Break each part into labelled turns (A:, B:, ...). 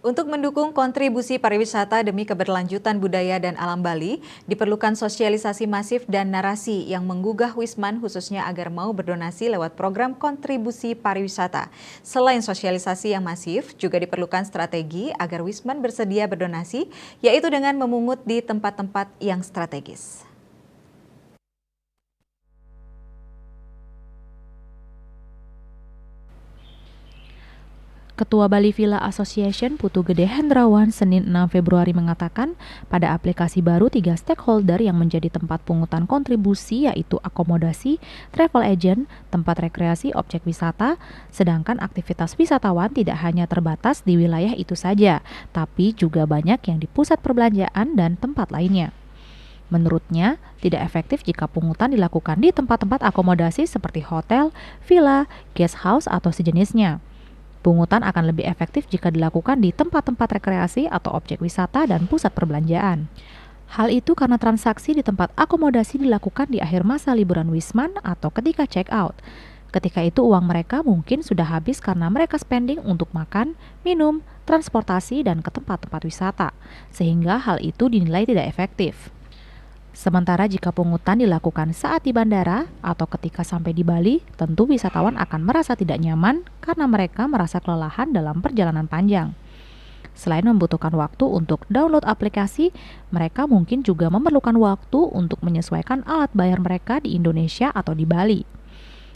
A: Untuk mendukung kontribusi pariwisata demi keberlanjutan budaya dan alam Bali, diperlukan sosialisasi masif dan narasi yang menggugah Wisman khususnya agar mau berdonasi lewat program kontribusi pariwisata. Selain sosialisasi yang masif, juga diperlukan strategi agar Wisman bersedia berdonasi, yaitu dengan memungut di tempat-tempat yang strategis.
B: Ketua Bali Villa Association Putu Gede Hendrawan Senin 6 Februari mengatakan pada aplikasi baru 3 stakeholder yang menjadi tempat pungutan kontribusi yaitu akomodasi, travel agent, tempat rekreasi, objek wisata, sedangkan aktivitas wisatawan tidak hanya terbatas di wilayah itu saja, tapi juga banyak yang di pusat perbelanjaan dan tempat lainnya. Menurutnya, tidak efektif jika pungutan dilakukan di tempat-tempat akomodasi seperti hotel, villa, guest house, atau sejenisnya. Pungutan akan lebih efektif jika dilakukan di tempat-tempat rekreasi atau objek wisata dan pusat perbelanjaan. Hal itu karena transaksi di tempat akomodasi dilakukan di akhir masa liburan Wisman atau ketika check out. Ketika itu uang mereka mungkin sudah habis karena mereka spending untuk makan, minum, transportasi, dan ke tempat-tempat wisata, sehingga hal itu dinilai tidak efektif. Sementara jika pungutan dilakukan saat di bandara atau ketika sampai di Bali, tentu wisatawan akan merasa tidak nyaman karena mereka merasa kelelahan dalam perjalanan panjang. Selain membutuhkan waktu untuk download aplikasi, mereka mungkin juga memerlukan waktu untuk menyesuaikan alat bayar mereka di Indonesia atau di Bali.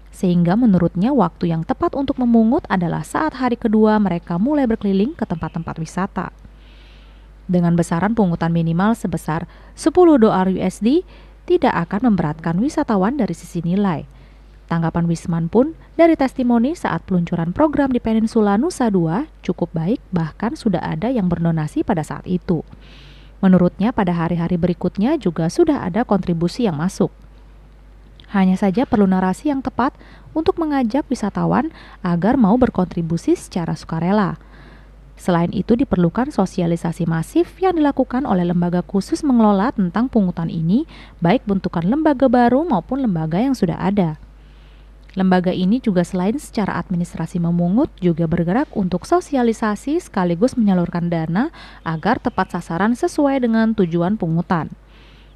B: Sehingga menurutnya waktu yang tepat untuk memungut adalah saat hari kedua mereka mulai berkeliling ke tempat-tempat wisata. Dengan besaran pungutan minimal sebesar 10 dolar USD, tidak akan memberatkan wisatawan dari sisi nilai. Tanggapan Wisman pun dari testimoni saat peluncuran program di Peninsula Nusa Dua cukup baik, bahkan sudah ada yang berdonasi pada saat itu. Menurutnya pada hari-hari berikutnya juga sudah ada kontribusi yang masuk. Hanya saja perlu narasi yang tepat untuk mengajak wisatawan agar mau berkontribusi secara sukarela. Selain itu diperlukan sosialisasi masif yang dilakukan oleh lembaga khusus mengelola tentang pungutan ini, baik bentukan lembaga baru maupun lembaga yang sudah ada. Lembaga ini juga selain secara administrasi memungut, juga bergerak untuk sosialisasi sekaligus menyalurkan dana agar tepat sasaran sesuai dengan tujuan pungutan.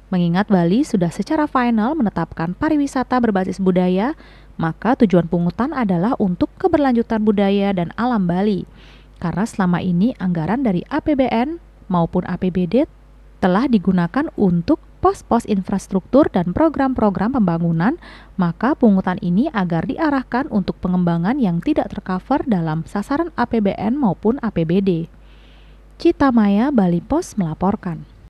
B: Mengingat Bali sudah secara final menetapkan pariwisata berbasis budaya, maka tujuan pungutan adalah untuk keberlanjutan budaya dan alam Bali. Karena selama ini anggaran dari APBN maupun APBD telah digunakan untuk pos-pos infrastruktur dan program-program pembangunan, maka pungutan ini agar diarahkan untuk pengembangan yang tidak tercover dalam sasaran APBN maupun APBD. Cita Maya, Bali Pos melaporkan.